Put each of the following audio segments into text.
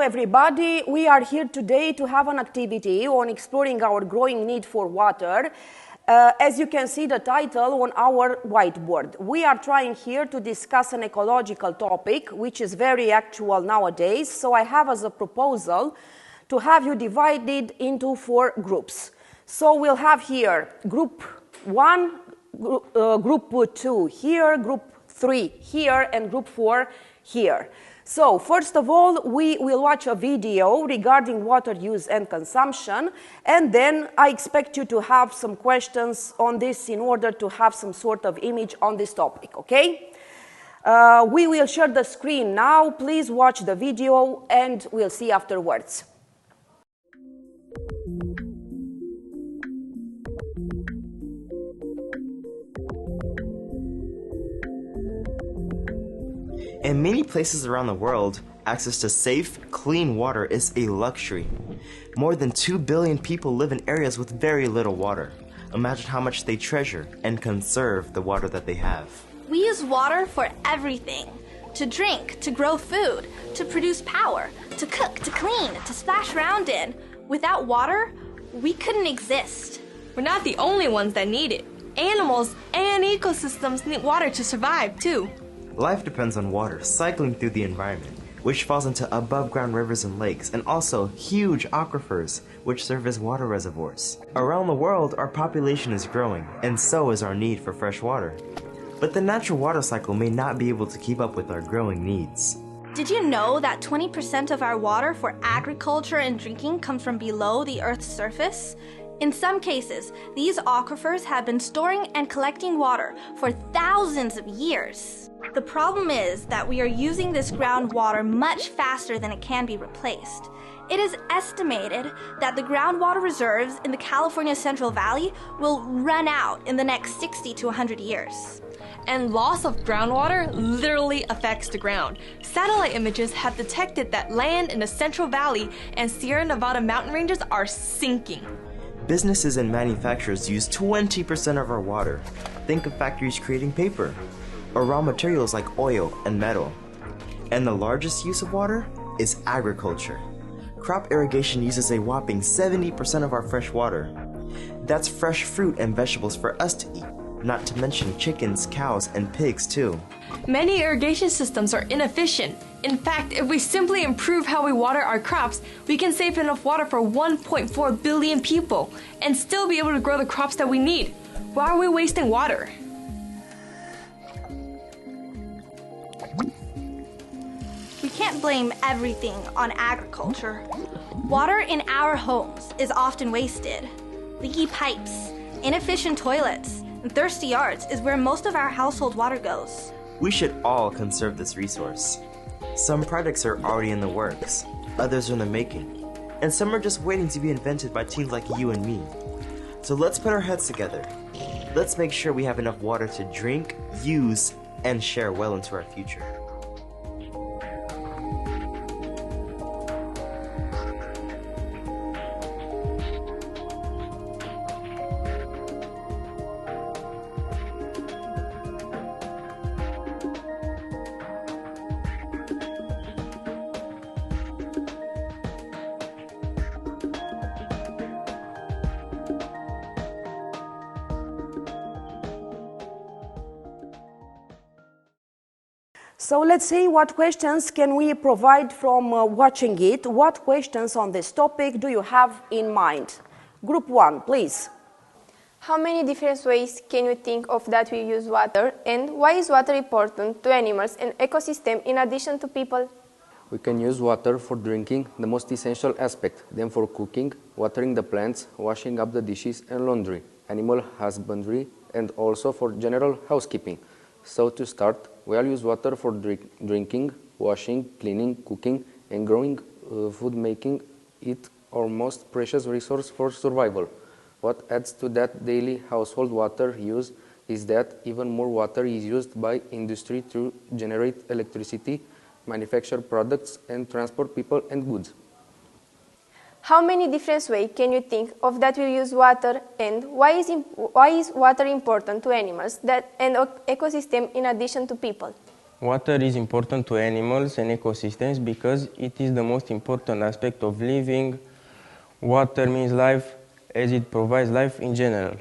everybody. We are here today to have an activity on exploring our growing need for water. As you can see the title on our whiteboard, we are trying here to discuss an ecological topic which is very actual nowadays. So I have as a proposal to have you divided into 4 groups. So we'll have here group 1, group 2 here, group 3 here, and group 4 here. So first of all, we will watch a video regarding water use and consumption, and then I expect you to have some questions on this in order to have some sort of image on this topic, okay? We will share the screen now. Please watch the video and we'll see afterwards. In many places around the world, access to safe, clean water is a luxury. More than 2 billion people live in areas with very little water. Imagine how much they treasure and conserve the water that they have. We use water for everything. To drink, to grow food, to produce power, to cook, to clean, to splash around in. Without water, we couldn't exist. We're not the only ones that need it. Animals and ecosystems need water to survive, too. Life depends on water cycling through the environment, which falls into above-ground rivers and lakes, and also huge aquifers, which serve as water reservoirs. Around the world, our population is growing, and so is our need for fresh water. But the natural water cycle may not be able to keep up with our growing needs. Did you know that 20% of our water for agriculture and drinking comes from below the Earth's surface? In some cases, these aquifers have been storing and collecting water for thousands of years. The problem is that we are using this groundwater much faster than it can be replaced. It is estimated that the groundwater reserves in the California Central Valley will run out in the next 60 to 100 years. And loss of groundwater literally affects the ground. Satellite images have detected that land in the Central Valley and Sierra Nevada mountain ranges are sinking. Businesses and manufacturers use 20% of our water. Think of factories creating paper, or raw materials like oil and metal. And the largest use of water is agriculture. Crop irrigation uses a whopping 70% of our fresh water. That's fresh fruit and vegetables for us to eat, not to mention chickens, cows, and pigs too. Many irrigation systems are inefficient. In fact, if we simply improve how we water our crops, we can save enough water for 1.4 billion people and still be able to grow the crops that we need. Why are we wasting water? We can't blame everything on agriculture. Water in our homes is often wasted. Leaky pipes, inefficient toilets, and thirsty yards is where most of our household water goes. We should all conserve this resource. Some projects are already in the works, others are in the making, and some are just waiting to be invented by teams like you and me. So let's put our heads together. Let's make sure we have enough water to drink, use, and share well into our future. So let's see what questions can we provide from watching it. What questions on this topic do you have in mind? Group 1, please. How many different ways can you think of that we use water, and why is water important to animals and ecosystem in addition to people? We can use water for drinking, the most essential aspect, then for cooking, watering the plants, washing up the dishes and laundry, animal husbandry, and also for general housekeeping. So to start, we all use water for drinking, washing, cleaning, cooking, and growing food, making it our most precious resource for survival. What adds to that daily household water use is that even more water is used by industry to generate electricity, manufacture products, and transport people and goods. How many different ways can you think of that we use water, and why is water important to animals and ecosystem in addition to people? Water is important to animals and ecosystems because it is the most important aspect of living. Water means life as it provides life in general.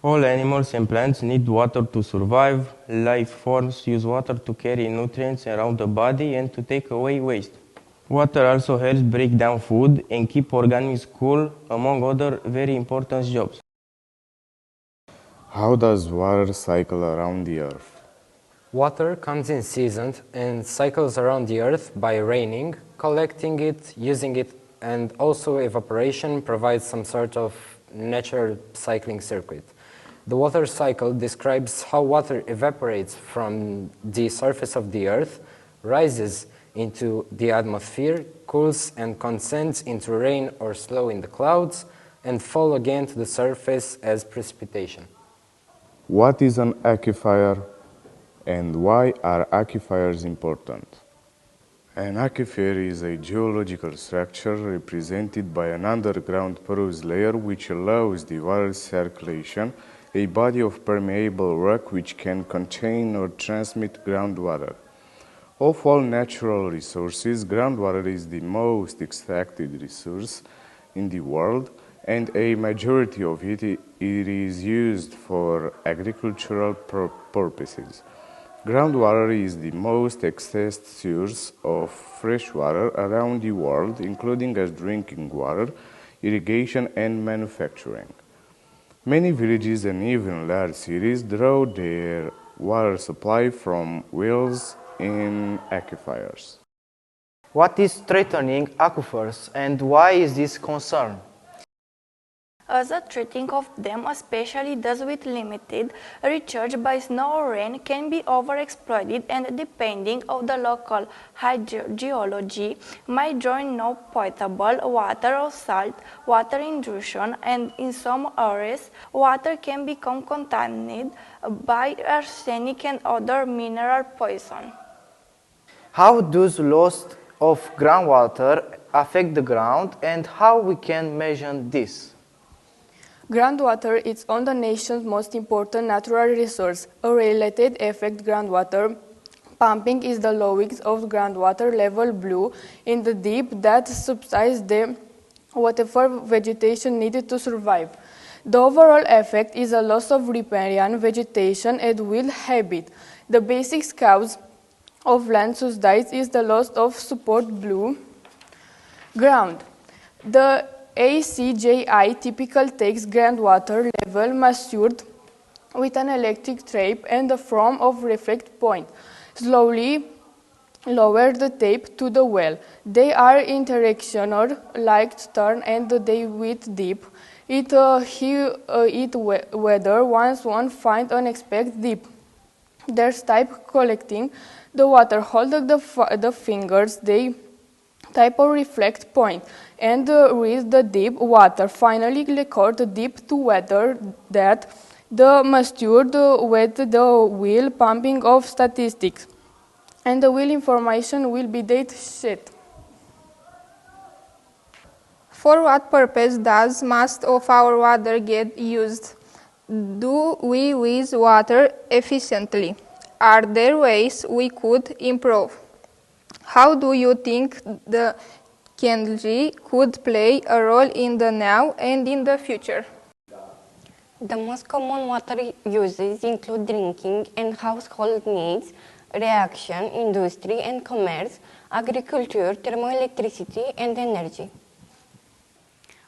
All animals and plants need water to survive. Life forms use water to carry nutrients around the body and to take away waste. Water also helps break down food and keep organisms cool, among other very important jobs. How does water cycle around the Earth? Water comes in seasons and cycles around the Earth by raining, collecting it, using it, and also evaporation provides some sort of natural cycling circuit. The water cycle describes how water evaporates from the surface of the Earth, rises into the atmosphere, cools and condenses into rain or snow in the clouds, and fall again to the surface as precipitation. What is an aquifer and why are aquifers important? An aquifer is a geological structure represented by an underground porous layer which allows the water circulation, a body of permeable rock which can contain or transmit groundwater. Of all natural resources, groundwater is the most extracted resource in the world, and a majority of it is used for agricultural purposes. Groundwater is the most accessed source of fresh water around the world, including as drinking water, irrigation, and manufacturing. Many villages and even large cities draw their water supply from wells in aquifers. What is threatening aquifers and why is this concern? As a treating of them, especially those with limited recharge by snow or rain, can be overexploited and depending on the local hydrogeology might join no potable water or salt water intrusion, and in some areas water can become contaminated by arsenic and other mineral poison. How does loss of groundwater affect the ground and how we can measure this? Groundwater is on the nation's most important natural resource. A related effect groundwater pumping is the lowering of groundwater level blue in the deep that subsides the whatever vegetation needed to survive. The overall effect is a loss of riparian vegetation and wild habit. The basic cause of land subsides is the loss of support blue ground. The ACJI typically takes groundwater level measured with an electric tape and the form of reflect point. Slowly lower the tape to the well. They are interactional like turn and they width deep. It whether once one find unexpected deep. There's type collecting the water. Hold the fingers. They type of reflect point and read the deep water. Finally, record the deep to weather that the mustard with the wheel pumping of statistics, and the wheel information will be data sheet. For what purpose does most of our water get used? Do we use water efficiently? Are there ways we could improve? How do you think the technology could play a role in the now and in the future? The most common water uses include drinking and household needs, reaction, industry and commerce, agriculture, thermoelectricity, and energy.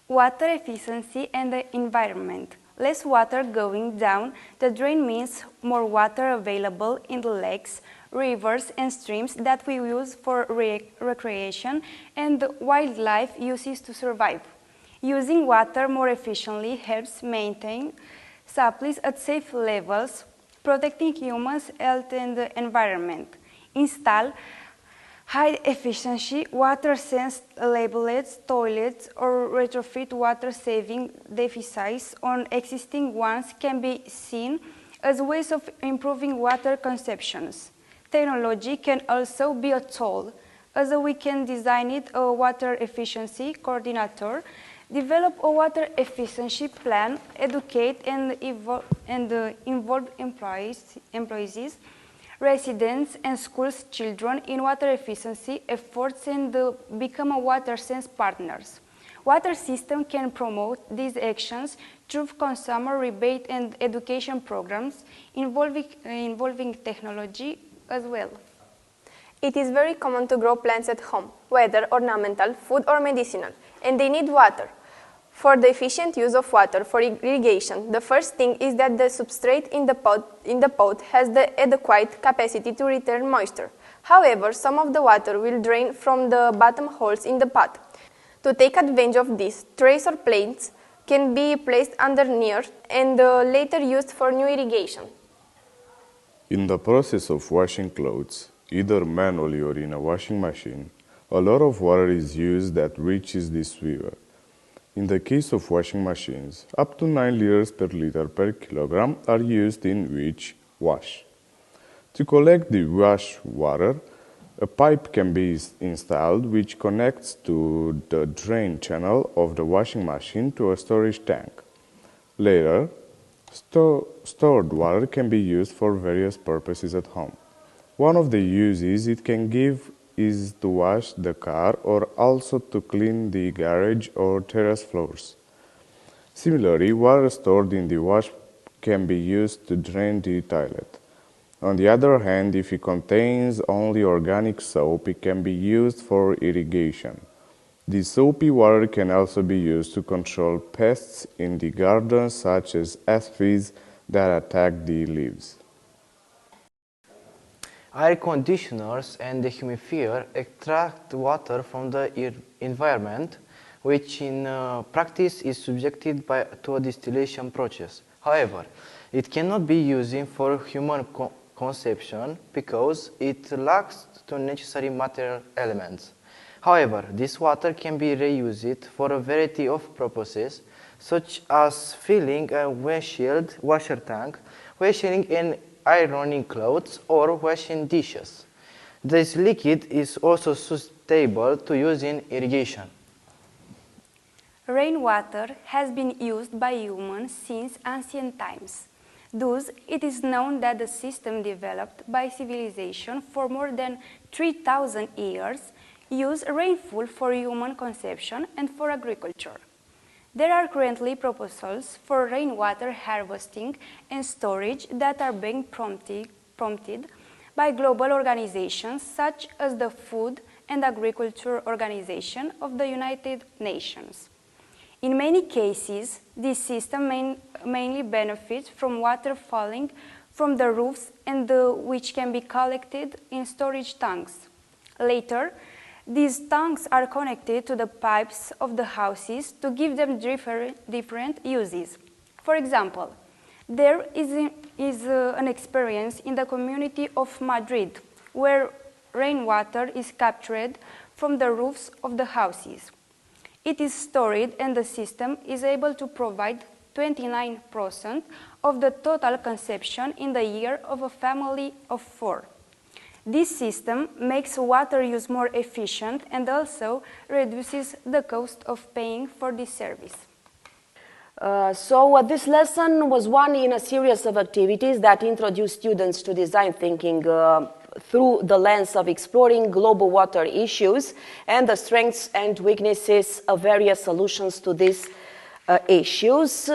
Water efficiency and the environment. Less water going down the drain means more water available in the lakes, rivers and streams that we use for recreation and wildlife uses to survive. Using water more efficiently helps maintain supplies at safe levels, protecting humans' health and the environment. Install high-efficiency water-sense labeled toilets or retrofit water-saving devices on existing ones can be seen as ways of improving water consumptions. Technology can also be a tool, as we can design it a water efficiency coordinator, develop a water efficiency plan, educate and involve employees, residents and schools children in water efficiency efforts and become a water sense partners. Water system can promote these actions through consumer rebate and education programs involving technology as well. It is very common to grow plants at home, whether ornamental, food or medicinal, and they need water. For the efficient use of water for irrigation, the first thing is that the substrate in the pot has the adequate capacity to retain moisture. However, some of the water will drain from the bottom holes in the pot. To take advantage of this, trays or plates can be placed underneath and later used for new irrigation. In the process of washing clothes, either manually or in a washing machine, a lot of water is used that reaches this weaver. In the case of washing machines, up to 9 liters per liter per kilogram are used in each wash. To collect the wash water, a pipe can be installed which connects to the drain channel of the washing machine to a storage tank. Later, stored water can be used for various purposes at home. One of the uses it can give is to wash the car or also to clean the garage or terrace floors. Similarly, water stored in the wash can be used to drain the toilet. On the other hand, if it contains only organic soap, it can be used for irrigation. The soapy water can also be used to control pests in the garden, such as aphids that attack the leaves. Air conditioners and the humidifier extract water from the environment, which in practice is subjected to a distillation process. However, it cannot be used for human consumption because it lacks the necessary material elements. However, this water can be reused for a variety of purposes, such as filling a windshield washer tank, washing and ironing clothes, or washing dishes. This liquid is also suitable to use in irrigation. Rainwater has been used by humans since ancient times. Thus, it is known that the system developed by civilization for more than 3,000 years used rainfall for human consumption and for agriculture. There are currently proposals for rainwater harvesting and storage that are being prompted by global organizations such as the Food and Agriculture Organization of the United Nations. In many cases, this system mainly benefits from water falling from the roofs and which can be collected in storage tanks. Later, these tanks are connected to the pipes of the houses to give them different uses. For example, there is an experience in the community of Madrid where rainwater is captured from the roofs of the houses. It is stored and the system is able to provide 29% of the total consumption in the year of a family of 4. This system makes water use more efficient and also reduces the cost of paying for this service. So this lesson was one in a series of activities that introduced students to design thinking through the lens of exploring global water issues and the strengths and weaknesses of various solutions to these issues.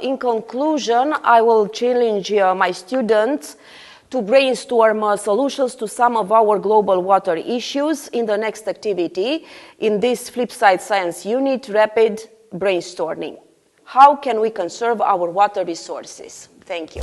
In conclusion, I will challenge my students to brainstorm solutions to some of our global water issues in the next activity in this Flipside Science Unit, Rapid Brainstorming. How can we conserve our water resources? Thank you.